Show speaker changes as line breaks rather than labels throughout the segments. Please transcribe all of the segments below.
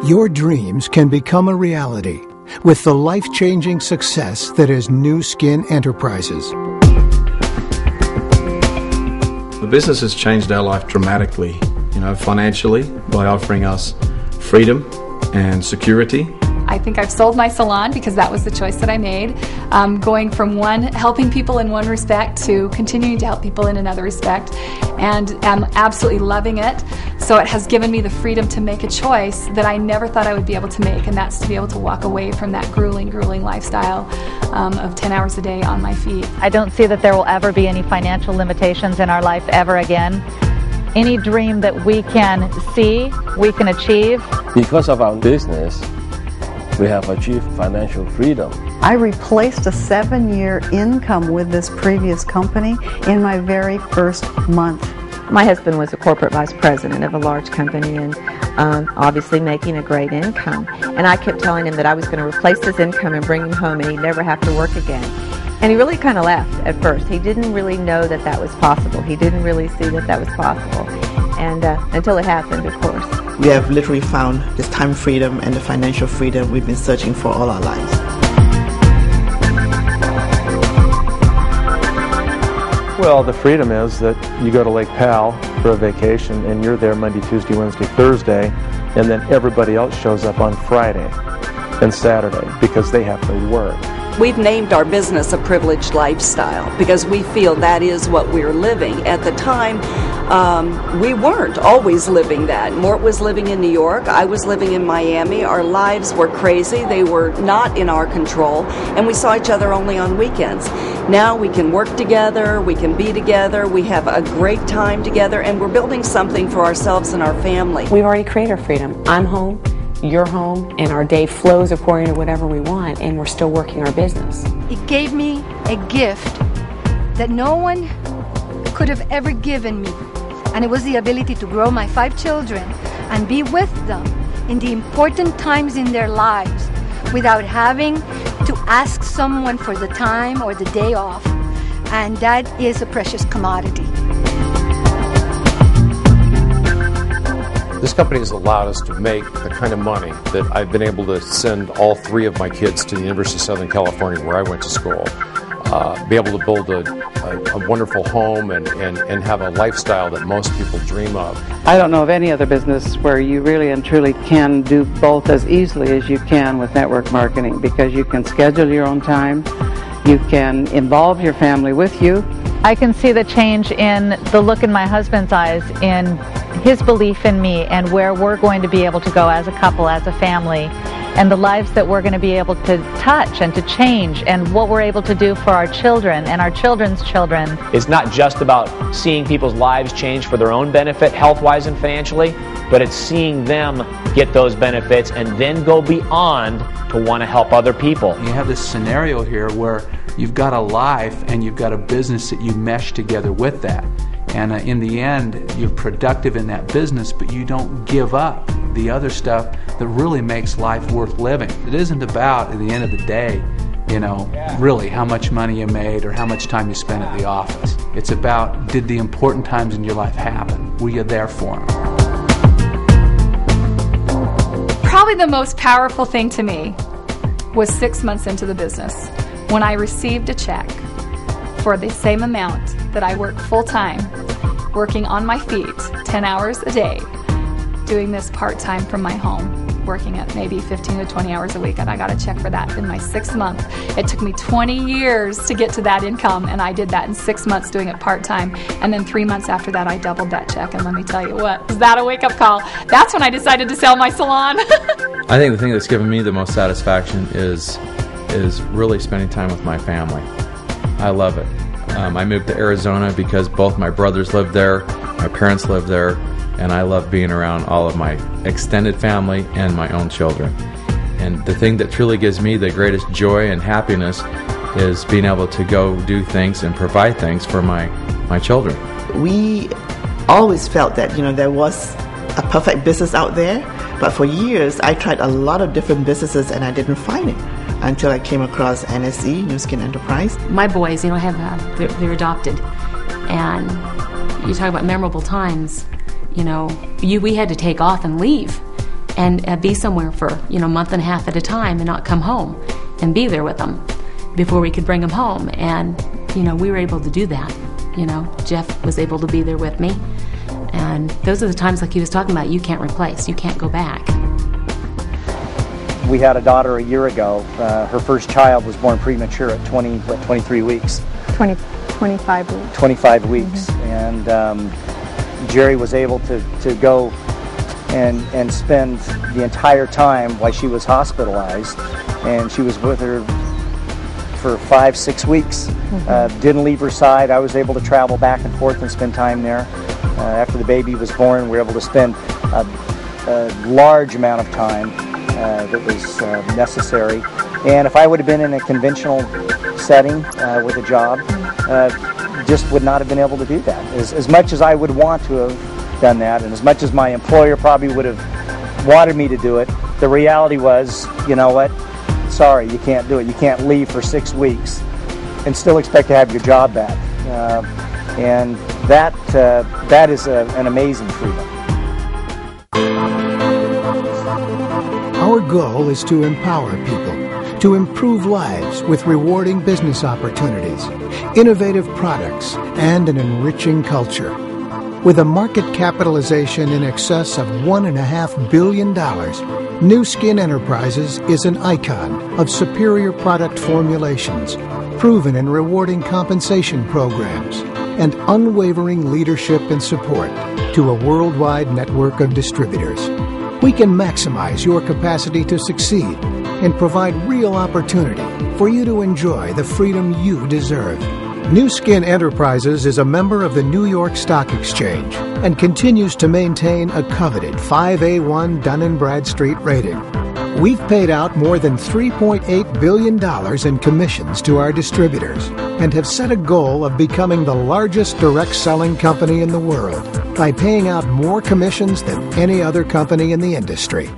Your dreams can become a reality with the life-changing success that is New Skin Enterprises.
The business has changed our life dramatically, financially, by offering us freedom and security.
I think I've sold my salon because that was the choice that I made. Going from helping people in one respect to continuing to help people in another respect. And I'm absolutely loving it. So it has given me the freedom to make a choice that I never thought I would be able to make, and that's to be able to walk away from that grueling lifestyle of 10 hours a day on my feet.
I don't see that there will ever be any financial limitations in our life ever again. Any dream that we can see, we can achieve.
Because of our business, we have achieved financial freedom.
I replaced a 7-year income with this previous company in my very first month.
My husband was a corporate vice president of a large company and obviously making a great income. And I kept telling him that I was going to replace his income and bring him home and he'd never have to work again. And he really kind of laughed at first. He didn't really know that that was possible. He didn't really see that that was possible. And until it happened, of course.
We have literally found this time freedom and the financial freedom we've been searching for all our lives.
Well, the freedom is that you go to Lake Powell for a vacation and you're there Monday, Tuesday, Wednesday, Thursday, and then everybody else shows up on Friday and Saturday because they have to work.
We've named our business a privileged lifestyle because we feel that is what we're living. At the time, we weren't always living that. Mort was living in New York, I was living in Miami. Our lives were crazy, they were not in our control, and we saw each other only on weekends. Now we can work together, we can be together, we have a great time together, and we're building something for ourselves and our family.
We've already created our freedom. I'm home, you're home, and our day flows according to whatever we want, and we're still working our business.
It gave me a gift that no one could have ever given me, and it was the ability to grow my 5 children and be with them in the important times in their lives without having to ask someone for the time or the day off, and that is a precious commodity.
This company has allowed us to make the kind of money that I've been able to send all 3 of my kids to the University of Southern California where I went to school, be able to build a wonderful home and have a lifestyle that most people dream of.
I don't know of any other business where you really and truly can do both as easily as you can with network marketing, because you can schedule your own time, you can involve your family with you.
I can see the change in the look in my husband's eyes, in his belief in me and where we're going to be able to go as a couple, as a family, and the lives that we're going to be able to touch and to change, and what we're able to do for our children and our children's children.
It's not just about seeing people's lives change for their own benefit, health-wise and financially, but it's seeing them get those benefits and then go beyond to want to help other people.
You have this scenario here where you've got a life and you've got a business that you mesh together with that. And in the end, you're productive in that business, but you don't give up the other stuff that really makes life worth living. It isn't about, at the end of the day, really how much money you made or how much time you spent at the office. It's about, did the important times in your life happen? Were you there for them?
Probably the most powerful thing to me was 6 months into the business when I received a check for the same amount that I work full-time, working on my feet 10 hours a day, doing this part-time from my home, working at maybe 15 to 20 hours a week, and I got a check for that in my 6th month. It took me 20 years to get to that income, and I did that in 6 months doing it part-time, and then 3 months after that I doubled that check, and let me tell you what, was that a wake-up call? That's when I decided to sell my salon.
I think the thing that's given me the most satisfaction is really spending time with my family. I love it. I moved to Arizona because both my brothers lived there, my parents lived there, and I love being around all of my extended family and my own children. And the thing that truly gives me the greatest joy and happiness is being able to go do things and provide things for my children.
We always felt that, there was a perfect business out there, but for years I tried a lot of different businesses and I didn't find it until I came across NSE, New Skin Enterprise.
My boys, they're adopted, and you talk about memorable times. We had to take off and leave, and be somewhere for, a month and a half at a time and not come home and be there with them before we could bring them home. And, we were able to do that. Jeff was able to be there with me. And those are the times, like he was talking about, you can't replace, you can't go back.
We had a daughter a year ago. Her first child was born premature at 23 weeks.
25 weeks.
25 weeks. And Jerry was able to go and spend the entire time while she was hospitalized. And she was with her for 5-6 weeks. Didn't leave her side. I was able to travel back and forth and spend time there. After the baby was born, we were able to spend a large amount of time that was necessary. And if I would have been in a conventional setting with a job, just would not have been able to do that. As much as I would want to have done that, and as much as my employer probably would have wanted me to do it, the reality was, you know what, sorry, you can't do it. You can't leave for 6 weeks and still expect to have your job back. And that is an amazing freedom.
Our goal is to empower people, to improve lives with rewarding business opportunities, innovative products, and an enriching culture. With a market capitalization in excess of $1.5 billion, New Skin Enterprises is an icon of superior product formulations, proven and rewarding compensation programs, and unwavering leadership and support to a worldwide network of distributors. We can maximize your capacity to succeed and provide real opportunity for you to enjoy the freedom you deserve. New Skin Enterprises is a member of the New York Stock Exchange and continues to maintain a coveted 5A1 Dun & Bradstreet rating. We've paid out more than $3.8 billion in commissions to our distributors and have set a goal of becoming the largest direct selling company in the world by paying out more commissions than any other company in the industry.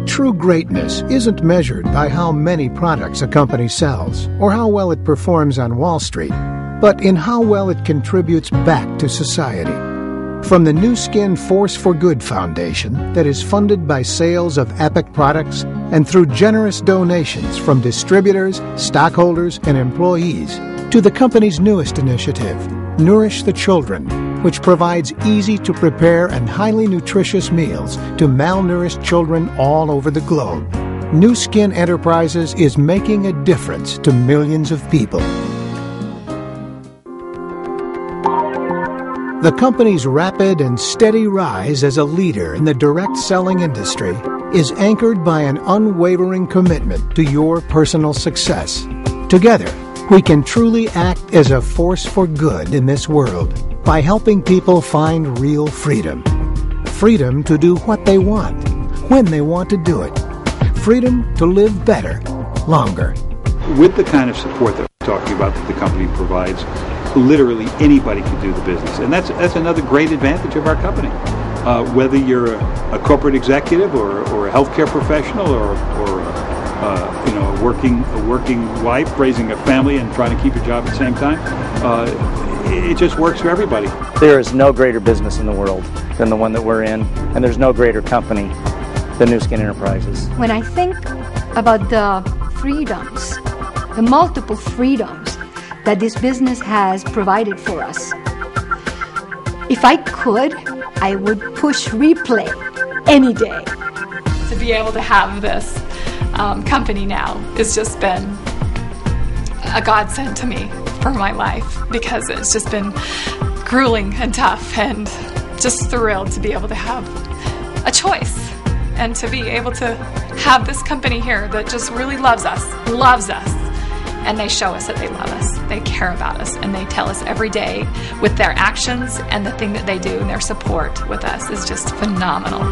True greatness isn't measured by how many products a company sells or how well it performs on Wall Street, but in how well it contributes back to society. From the New Skin Force for Good Foundation that is funded by sales of Epic products and through generous donations from distributors, stockholders, and employees, to the company's newest initiative, Nourish the Children, which provides easy-to-prepare and highly nutritious meals to malnourished children all over the globe. New Skin Enterprises is making a difference to millions of people. The company's rapid and steady rise as a leader in the direct selling industry is anchored by an unwavering commitment to your personal success. Together, we can truly act as a force for good in this world by helping people find real freedom. Freedom to do what they want, when they want to do it. Freedom to live better, longer.
With the kind of support that we're talking about that the company provides, literally anybody can do the business. And that's another great advantage of our company. Whether you're a corporate executive or a healthcare professional or a working wife raising a family and trying to keep a job at the same time, it just works for everybody.
There is no greater business in the world than the one that we're in, and there's no greater company than New Skin Enterprises.
When I think about the freedoms, the multiple freedoms that this business has provided for us, if I could, I would push replay any day.
To be able to have this company now, it's just been a godsend to me for my life, because it's just been grueling and tough, and just thrilled to be able to have a choice and to be able to have this company here that just really loves us, and they show us that they love us, they care about us, and they tell us every day with their actions, and the thing that they do and their support with us is just phenomenal.